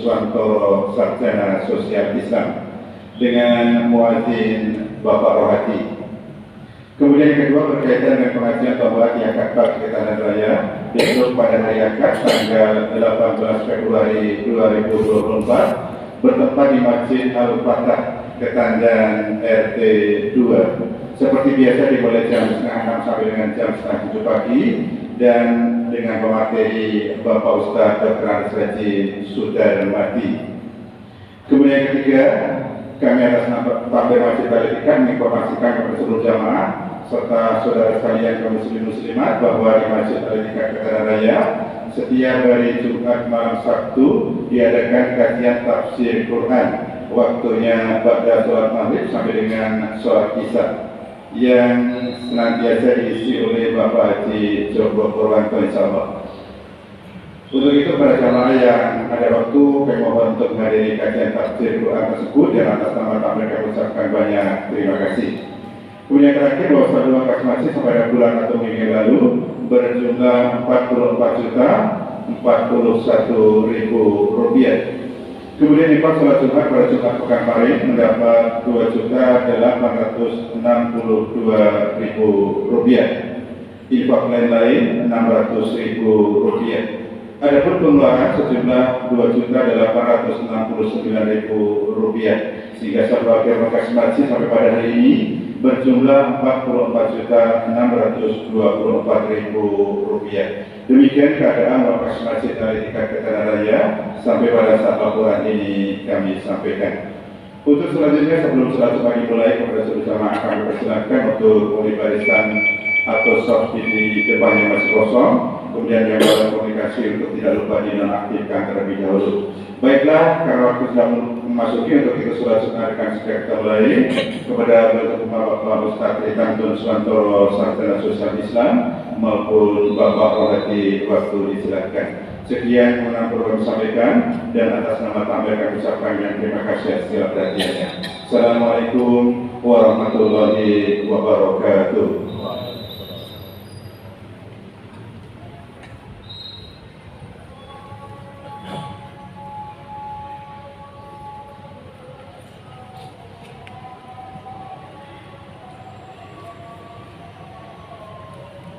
Suwantoro Sarjana Sosial Islam dengan muadzin Bapak Rohadi. Kemudian yang kedua berkaitan dengan pengajian Taubat yang akad di Tanah Raya besok pada hari akad tanggal 18 Februari 2024 bertempat di Masjid Al-Fatah Ketandan RT 2. Seperti biasa dimulai jam setengah 6 sampai dengan jam setengah 7 pagi dan dengan pemateri Bapak Ustadz Dr. Andes Haji Sudarmadi. Kemudian yang ketiga, kami atas nama Takmir Masjid Al-Itikad menginformasikan kepada seluruh jamaah serta saudara sekalian kaum muslimin muslimat bahwa di Masjid Al-Itikad Ketandan Raya setiap hari Jumat malam Sabtu diadakan kajian tafsir Quran, waktunya ba'da sholat maghrib sampai dengan sholat isya yang senantiasa diisi oleh Bapak Haji Joko Purwanto insyaallah. Untuk itu para jamaah yang ada waktu kami mohon untuk menghadiri kajian tafsir Quran tersebut dan atas nama takmir kami ucapkan banyak terima kasih. Kemudian terakhir bahwa saldo kas masjid pada bulan atau minggu yang lalu berjumlah 44.041.000 rupiah. Kemudian infak sholat Jumat pada Jumat pekan kemarin mendapat 2.862.000 rupiah. Infak lain-lain 600.000 rupiah. Adapun pengeluaran sejumlah 2.869.000 rupiah sehingga saldo akhir kas masjid sampai pada hari ini berjumlah 44.624.000 rupiah. Demikian keadaan Wakas Masjid Al-Itikad Ketandan Raya sampai pada saat laporan ini kami sampaikan. Untuk selanjutnya sebelum sholat subuh dimulai kepada seluruh jamaah kami persilakan untuk mulai barisan atau soft di depannya masih kosong. Kemudian yang dalam komunikasi untuk tidak lupa dinonaktifkan terlebih dahulu. Baiklah, karena waktu sudah memasuki untuk kita sholat sunnah akan segera kita mulai kepada Bapak Ustadz Ridantun Suwantoro Sarjana Sosial Islam maupun Bapak Rohadi waktu disilakan. Sekian yang program sampaikan dan atas nama takmir kami ucapkan yang terima kasih atas segala perhatiannya. Assalamualaikum warahmatullahi wabarakatuh.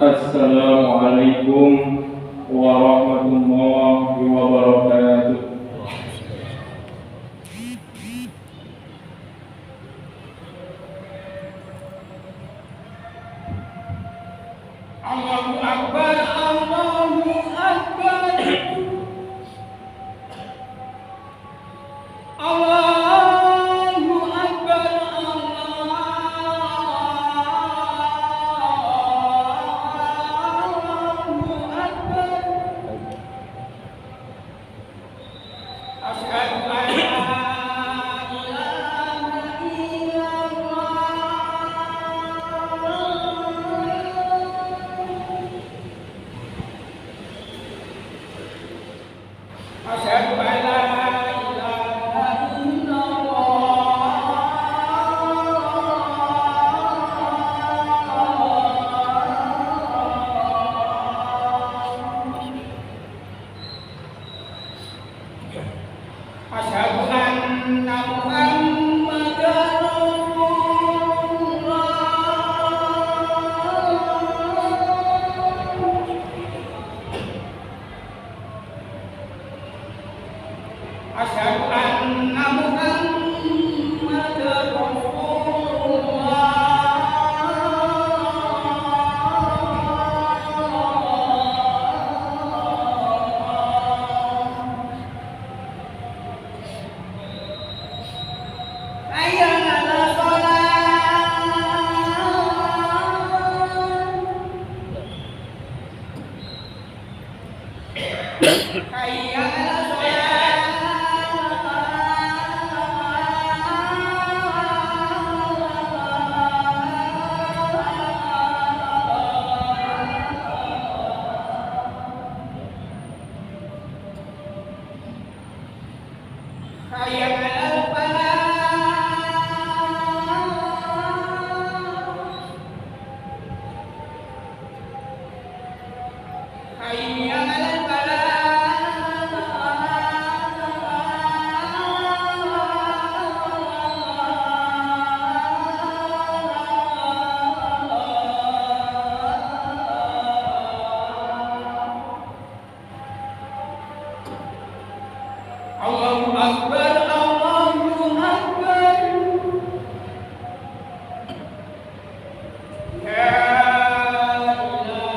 Assalamualaikum warahmatullahi wabarakatuh. Allahu Akbar, Allahu Akbar. Allahu Akbar, Asyhadu an la ilaha illallah. Asyhadu an la ilaha illallah. Asyhadu anna Muhammadar Rasulullah. Asyhadu anna Muhammadar Rasulullah. Hayya 'alal shalah. Hayya 'alal Hayya 'alal falah. Hayya 'alal falah. Allahu Akbar, Allahu Akbar. La ilaha illallah.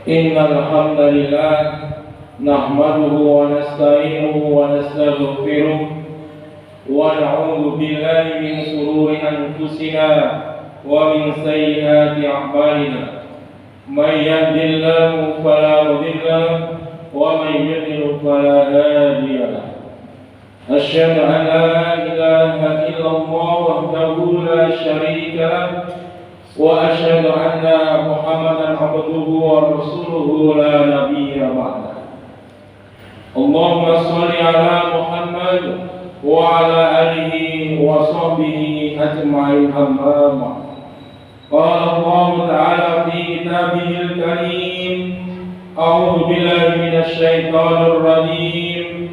Innal hamdalillah nahmaduhu wa nasta'inuhu wa nastaghfiruh wa na'udzu billahi min shururi anfusina wa min sayyiati a'malina. May yahdihillahu fala mudilla lahu wa may yudlil fala hadiya lahu. Asyhadu an la ilaha illallah wahdahu la syarika lahu wa asyhadu anna Muhammadan abduhu wa rasuluhu la nabiyya ba'da. Allahumma shalli ala Muhammad wa ala alihi wa sahbihi ajma'in, amma ba'd. Qala Allah ta'ala fi kitabihil karim, a'udzu billahi minasy syaithanir rajim.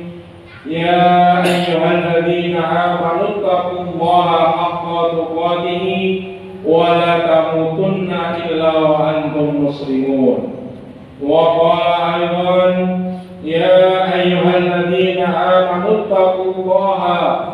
Ya ayyuhalladzina amanu taqullaha haqqa tuqatih wa la tamutunna illa wa antum muslimun. Wa qala aydan ya ayyuhalladzina amanu taqullaha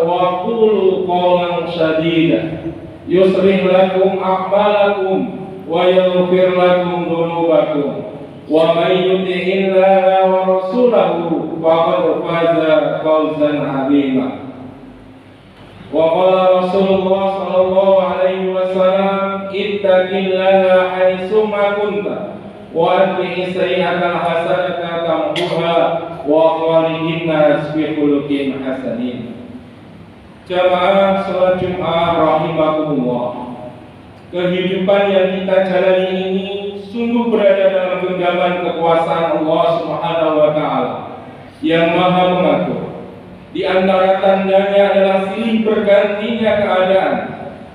wa qulu qawlan sadida yuslih lakum a'malakum wa yaghfir lakum dhunubakum wa may yuti'illaha wa rasulahu faqad faza fawzan 'azima. Wa qala Rasulullah sallallahu alaihi wasallam, ittaqillaha haitsu ma kunta wa atbi'is sayyi'atal hasanata tamhuha wa khaliqin nas bi khuluqin hasanin. Jamaah salat Jumat rahimakumullah. Kehidupan yang kita jalani ini sungguh berada dalam genggaman kekuasaan Allah Subhanahu wa taala yang Maha mengatur. Di antara tandanya adalah silih bergantinya keadaan.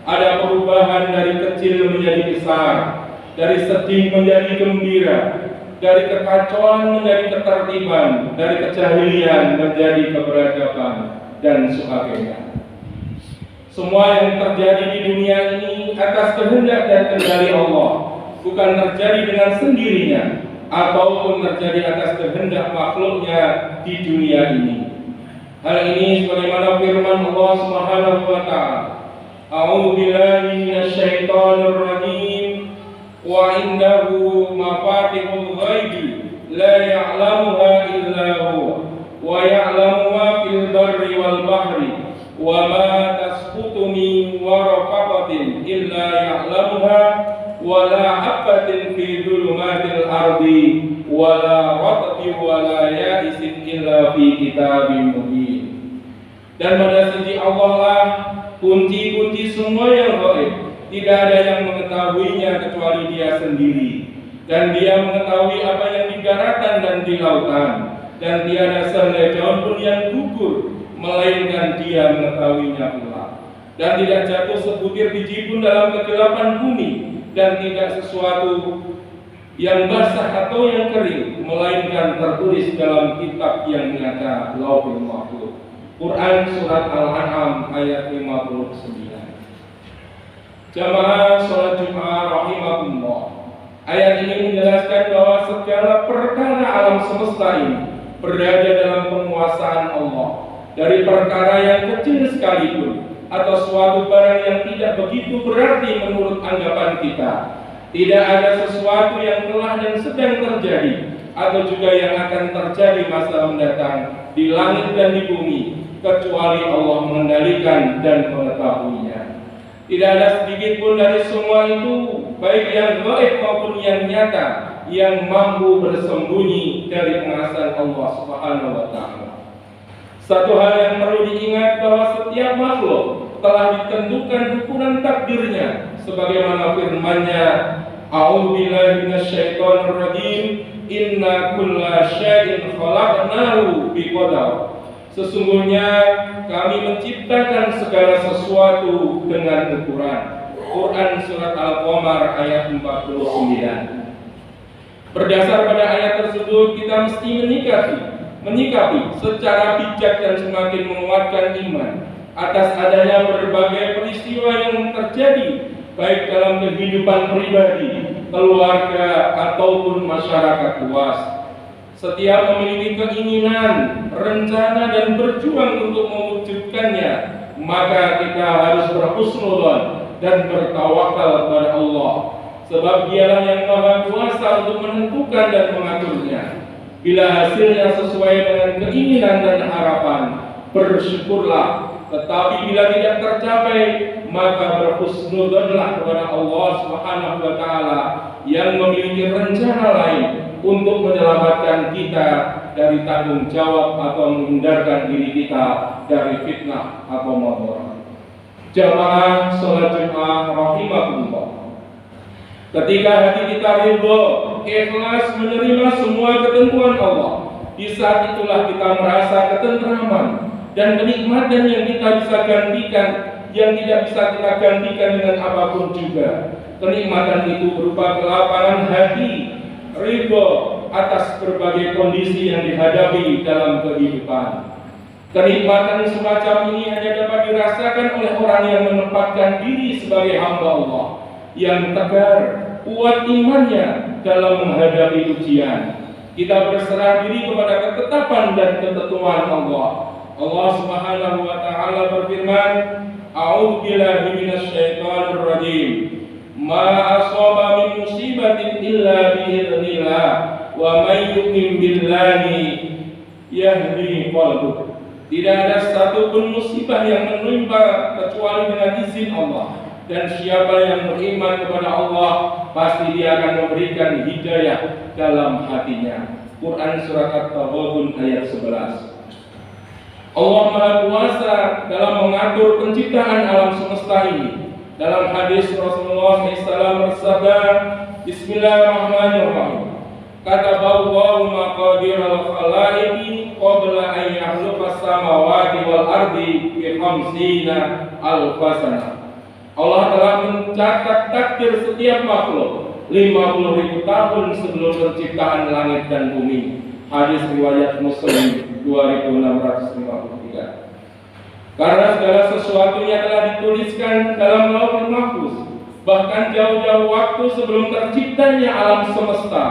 Ada perubahan dari kecil menjadi besar, dari sedih menjadi gembira, dari kekacauan menjadi ketertiban, dari kejahilian menjadi keberagaman, dan sebagainya. Semua yang terjadi di dunia ini atas kehendak dan kendali Allah, bukan terjadi dengan sendirinya ataupun terjadi atas kehendak makhluknya di dunia ini. Hal ini sebagaimana firman Allah Subhanahu wa taala, a'udzu billahi minasyaitonir rajim, wa indahu mafatihul ghaibi la ya'lamuha illa huwa wa ya'lamu ma fil barri wal bahri wa ma tasqutu min waraqatin illa ya'lamuha wa la habatin fi dhulumatil ardi wa la ratbin wa la ya'isin illa fi kitabim mubin. Dan pada sisi Allah lah kunci-kunci semua yang gaib. Tidak ada yang mengetahuinya kecuali Dia sendiri. Dan Dia mengetahui apa yang di daratan dan di lautan. Dan tiada sehelai daun pun yang gugur, melainkan Dia mengetahuinya pula. Dan tidak jatuh sebutir biji pun dalam kegelapan bumi, dan tidak sesuatu yang basah atau yang kering, melainkan tertulis dalam kitab yang nyata, Lauhul Mahfuz. Quran Surat Al-An'am ayat 59. Jamaah sholat Jumat rahimakumullah. Ayat ini menjelaskan bahwa segala perkara alam semesta ini berada dalam penguasaan Allah. Dari perkara yang kecil sekalipun atau suatu barang yang tidak begitu berarti menurut anggapan kita, tidak ada sesuatu yang telah dan sedang terjadi atau juga yang akan terjadi masa mendatang di langit dan di bumi, kecuali Allah mengendalikan dan mengetahuinya. Tidak ada sedikit pun dari semua itu, baik yang gaib maupun yang nyata, yang mampu bersembunyi dari pengawasan Allah Subhanahu wa taala. Satu hal yang perlu diingat bahwa setiap makhluk telah ditentukan hukuman takdirnya, sebagaimana firman-Nya, a'udzu billahi minasyaitonir rajim, inna kulla syai'in khalaqnahu biqadar. Sesungguhnya kami menciptakan segala sesuatu dengan ukuran. Quran Surat Al-Qamar ayat 49. Berdasar pada ayat tersebut, kita mesti menyikapi secara bijak dan semakin menguatkan iman atas adanya berbagai peristiwa yang terjadi baik dalam kehidupan pribadi, keluarga, ataupun masyarakat luas. Setiap memiliki keinginan, rencana, dan berjuang untuk mewujudkannya, maka kita harus berhusnudzon dan bertawakal kepada Allah, sebab Dialah yang Maha Kuasa untuk menentukan dan mengaturnya. Bila hasilnya sesuai dengan keinginan dan harapan, bersyukurlah. Tetapi bila tidak tercapai, maka berhusnudzonlah kepada Allah Subhanahu wa taala yang memiliki rencana lain untuk menyelamatkan kita dari tanggung jawab atau menghindarkan diri kita dari fitnah atau maut. Jamaah salat Jumat rahimakumullah. Ketika hati kita ridho, ikhlas menerima semua ketentuan Allah, di saat itulah kita merasa ketentraman dan kenikmatan yang kita bisa gantikan, yang tidak bisa kita gantikan dengan apapun juga. Kenikmatan itu berupa kelapangan hati, ridho atas berbagai kondisi yang dihadapi dalam kehidupan. Kenikmatan semacam ini hanya dapat dirasakan oleh orang yang menempatkan diri sebagai hamba Allah, yang tegar, kuat imannya dalam menghadapi ujian. Kita berserah diri kepada ketetapan dan ketentuan Allah. Allah Subhanahu wa taala berfirman, "A'udzu billahi minasyaitonir rajim. Ma asaba min musibatin illa bi'idznillah, wa may yu'min billahi yahdi qalbuh." Tidak ada satupun musibah yang menimpa kecuali dengan izin Allah. Dan siapa yang beriman kepada Allah, pasti dia akan memberikan hidayah dalam hatinya. Quran Surat At-Taghabun ayat 11. Allah Maha Kuasa dalam mengatur penciptaan alam semesta ini. Dalam hadis Rasulullah SAW bersabda, Bismillahirrahmanirrahim. Kataballahu maqadir al-khalaiqi qabla an yakhluqa as-samawati wal ardi bi 50 alfasana. Allah telah mencatat takdir setiap makhluk 50.000 tahun sebelum penciptaan langit dan bumi. Hadis riwayat Muslim 2653. Karena segala sesuatunya telah dituliskan dalam Lauhul Mahfuz, bahkan jauh-jauh waktu sebelum terciptanya alam semesta,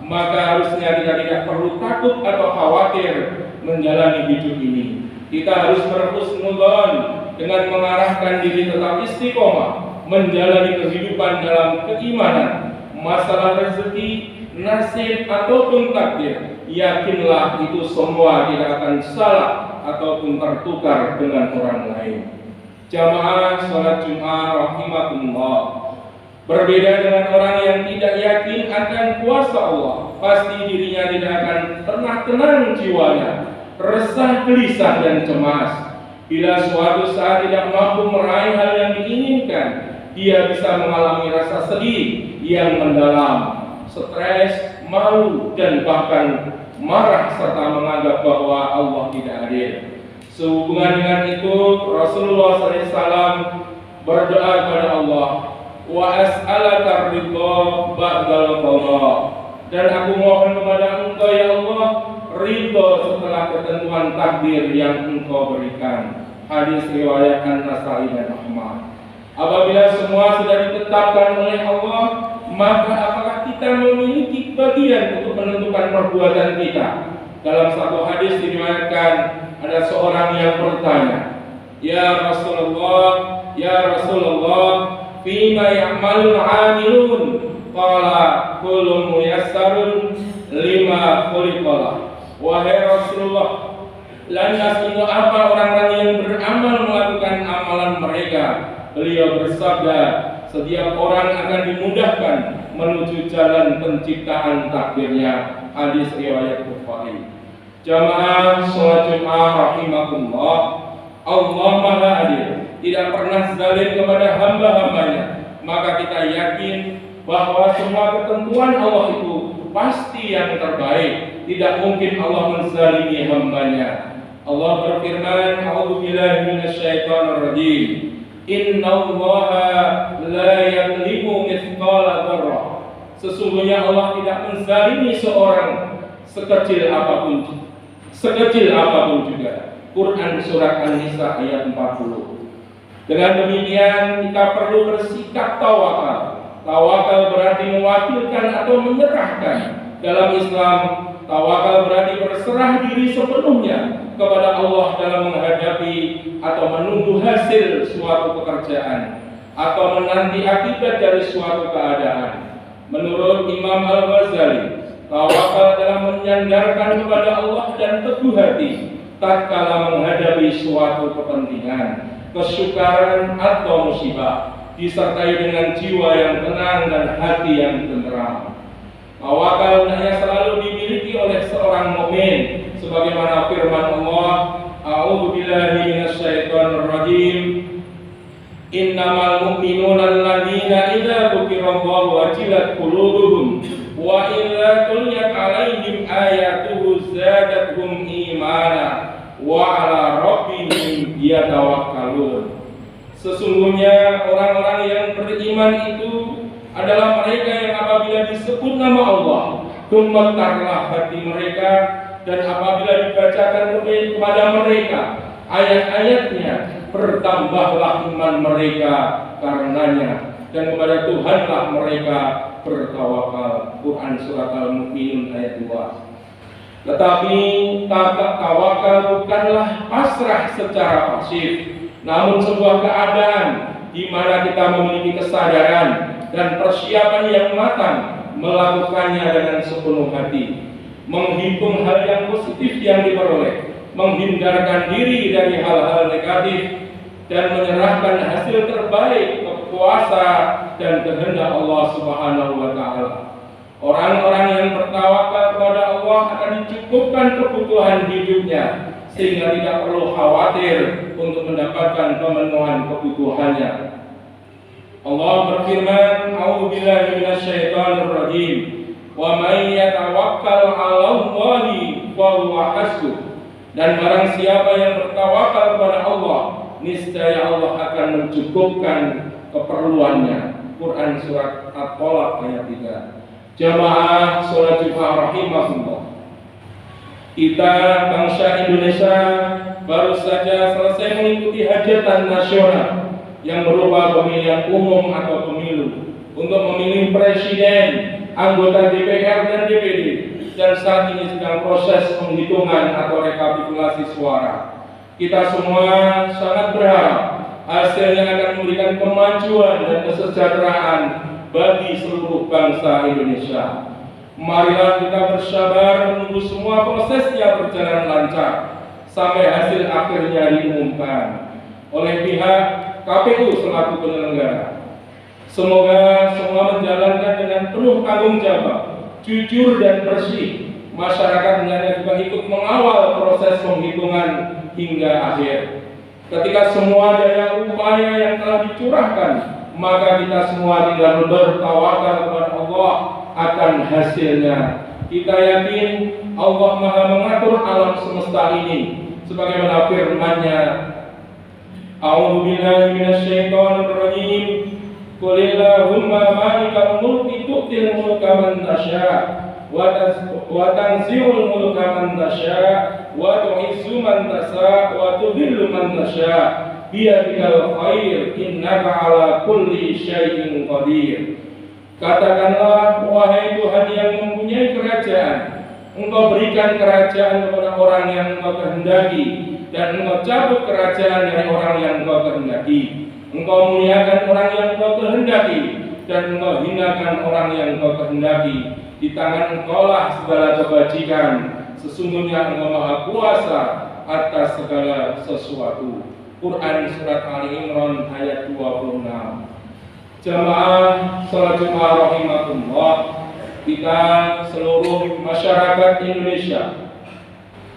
maka harusnya kita tidak perlu takut atau khawatir menjalani hidup ini. Kita harus berhusnudzon dengan mengarahkan diri tetap istiqomah menjalani kehidupan dalam keimanan. Masalah rezeki, nasib ataupun takdir, yakinlah itu semua tidak akan salah ataupun tertukar dengan orang lain. Jamaah salat Jumat rahimakumullah. Berbeda dengan orang yang tidak yakin akan kuasa Allah, pasti dirinya tidak akan pernah tenang jiwanya, resah, gelisah, dan cemas. Bila suatu saat tidak mampu meraih hal yang diinginkan, dia bisa mengalami rasa sedih yang mendalam, stres, malu, dan bahkan marah serta menganggap bahwa Allah tidak hadir. Sehubungan dengan itu, Rasulullah SAW berdoa kepada Allah, wa as'alaka ridha ba'dal qada, dan aku mohon kepada Engkau ya Allah ridha setelah ketentuan takdir yang Engkau berikan. Hadis riwayat An-Nasa'i dan Ahmad. Apabila semua sudah ditetapkan oleh Allah, maka apakah kita memiliki bagian untuk menentukan perbuatan kita? Dalam satu hadis diriwayatkan, ada seorang yang bertanya, Ya Rasulullah, fima ya'malul 'amilun? Qala kullu muyassarun lima khuliqalah. Wahai Rasulullah, lantas untuk apa orang-orang yang beramal melakukan amalan mereka? Beliau bersabda, setiap orang akan dimudahkan menuju jalan penciptaan takdirnya. Hadis riwayat Bukhari. Jamaah salat Jumat rahimakumullah. Allah Maha Hadir, tidak pernah zalim kepada hamba-hambanya. Maka kita yakin bahwa semua ketentuan Allah itu pasti yang terbaik. Tidak mungkin Allah menzalimi hambanya. Allah berfirman, "A'udzubillahi minasyaitonir rajim. Innallaha la yadlimu mithqala dzarrah." Sesungguhnya Allah tidak menzalimi seorang sekecil apapun juga. Quran surat An-Nisa ayat 40. Dengan demikian kita perlu bersikap tawakal. Tawakal berarti mewakilkan atau menyerahkan. Dalam Islam, tawakal berarti berserah diri sepenuhnya kepada Allah dalam menghadapi atau menunggu hasil suatu pekerjaan atau menanti akibat dari suatu keadaan. Menurut Imam Al-Ghazali, tawakal adalah menyandarkan kepada Allah dan teguh hati tatkala menghadapi suatu kepentingan, kesukaran atau musibah, disertai dengan jiwa yang tenang dan hati yang tenteram. Tawakal hanya selalu dimiliki oleh seorang mukmin, sebagaimana firman Allah, "A'udzubillahi minasyaitonir rajim. Innamal mu'minuna alladzina idza dzukirallahu wajilat qulubuhum wa idza tuliyat 'alaihim ayatuhu zadatuhum imana wa 'ala rabbihim yatawakkalun." Sesungguhnya orang-orang yang beriman itu adalah mereka yang apabila disebut nama Allah, gemetarlah hati mereka, dan apabila dibacakan kepada mereka ayat-ayatnya, bertambahlah iman mereka karenanya, dan kepada Tuhanlah mereka bertawakal. Quran surat Al-Mu'minun ayat 2. Tetapi tawakal bukanlah pasrah secara pasif, namun sebuah keadaan di mana kita memiliki kesadaran dan persiapan yang matang melakukannya dengan sepenuh hati, menghitung hal yang positif yang diperoleh, menghindarkan diri dari hal-hal negatif, dan menyerahkan hasil terbaik ke kuasa dan kehendak Allah Subhanahu wa Ta'ala. Orang-orang yang bertawakal kepada Allah akan dicukupkan kebutuhan hidupnya, sehingga tidak perlu khawatir untuk mendapatkan pemenuhan kebutuhannya. Allah berfirman, "A'udzubillahi minasyaitonir rajim. Wa may yatawakkal 'alallahi fa huwa hasbuh." Dan barang siapa yang bertawakal kepada Allah, niscaya Allah akan mencukupkan keperluannya. Quran surat At-Tolak ayat 3. Jamaah sholat Jumat rahimahullah. Kita bangsa Indonesia baru saja selesai mengikuti hajatan nasional yang berupa pemilihan umum atau pemilu untuk memilih presiden, anggota DPR dan DPD, dan saat ini sedang proses penghitungan atau rekapitulasi suara. Kita semua sangat berharap hasilnya akan memberikan kemajuan dan kesejahteraan bagi seluruh bangsa Indonesia. Marilah kita bersabar menunggu semua prosesnya berjalan lancar sampai hasil akhirnya diumumkan oleh pihak KPU selaku penyelenggara. Semoga semua menjalankan dengan penuh tanggung jawab, jujur dan bersih. Masyarakat hendaknya juga ikut mengawal proses penghitungan hingga akhir. Ketika semua daya upaya yang telah dicurahkan, maka kita semua tinggal bertawakal kepada Allah akan hasilnya. Kita yakin Allah Maha mengatur alam semesta ini, sebagaimana firman-Nya, "A'udzubillahi minasyaitonir rajim. Qulillahumma malikal mulki tu'til mulka man tasya' wa tanzi'ul mulka man tasya' wa tu'izzu man tasya' wa tudhillu man tasya' biyadikal khair innaka ala kulli syai'in qadir." Katakanlah, wahai Tuhan yang mempunyai kerajaan, Engkau berikan kerajaan kepada orang yang Engkau kehendaki, dan Engkau cabut kerajaan dari orang yang Engkau kehendaki. Engkau muliakan orang yang Engkau kehendaki, dan Engkau hinakan orang yang Engkau kehendaki. Di tangan Engkaulah segala kebajikan. Sesungguhnya Engkau Maha Kuasa atas segala sesuatu. Quran surat Ali Imran ayat 26. Jamaah sholat Jumat rahimahullah, kita seluruh masyarakat Indonesia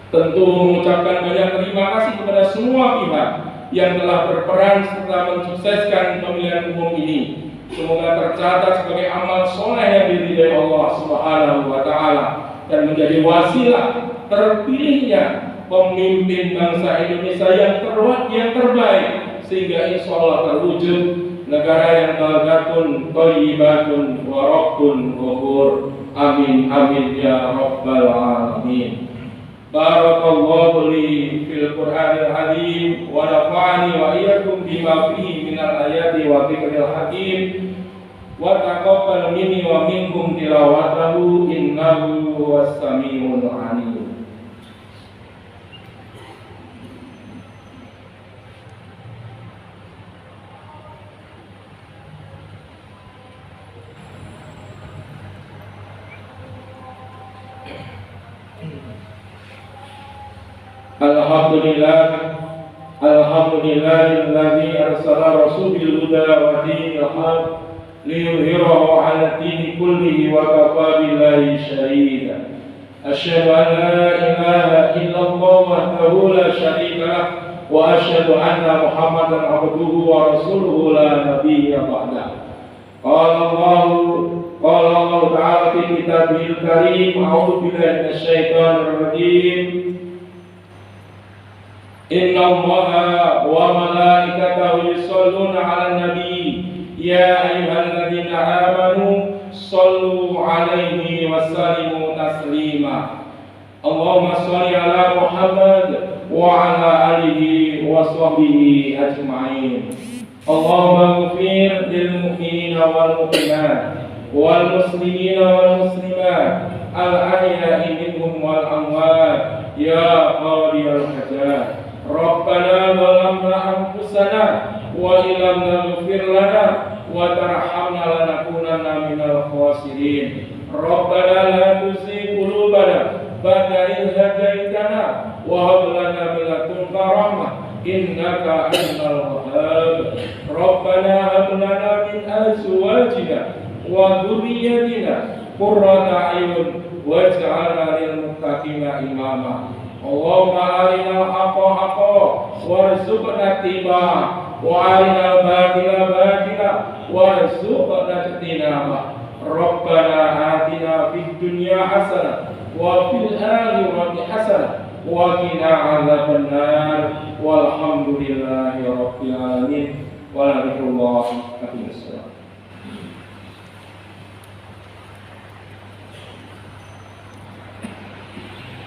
tentu mengucapkan banyak terima kasih kepada semua pihak yang telah berperan serta mensukseskan pemilihan umum ini. Semoga tercatat sebagai amal soleh yang diridhai Allah Subhanahu wa Ta'ala dan menjadi wasilah terpilihnya pemimpin bangsa Indonesia yang terbaik, sehingga insya Allah terwujud negara yang baldatun thayyibatun wa rabbun ghafur. Amin amin ya rabbal alamin. Barakallahu li fil Qur'anil azim wa nafa'ani wa iyyakum bima fihi minal ayati wa dzikril hakim wa taqabbal minni wa minkum tilawatahu innahu huwas samiul alim. Alhamdulillahilladzi arsala rasulahu huda wa dinil haq liyudhhirahu 'ala ad-dini kullihi wa kafa billahi shahida. Asyhadu an la ilaha illallah wahdahu la syarika lah wa asyhadu anna Muhammadan abduhu wa rasuluhu la nabiyya ba'dah. Qala Allah ta'ala fi kitabihil karim, a'udzu billahi minasy syaithanir rajim. Inna Allaha wa malaikatahu yusholluna 'alan nabi ya ayyuhalladzina amanu shallu 'alaihi wa sallimu taslima. Allahumma shalli 'ala Muhammad wa 'ala alihi wa sahbihi ajma'in. Allahumma ighfir lil mu'minina wal mu'minat wal muslimina wal muslimat al ahya'i minhum wal amwat ya qadiyal hajat. Rabbana zalamna anfusana wa illam taghfir lana wa tarhamna lanakunanna minal khasirin. Rabbana la tuzigh qulubana ba'da idh hadaitana wa hab lana min ladunka rahmah innaka antal wahhab. Rabbana hab lana min azwajina wa dhurriyyatina qurrata a'yun waj'alna lil muttaqina imama. Allahumma arinal haqqa haqqan warzuqna ittiba'ah wa arinal batila batila warzuqna ijtinabah. Rabbana atina fid dunya hasanah wa fil akhirati hasanah wa qina adzabannar. Walhamdulillahi rabbil alamin. Wa la ilaha illallah.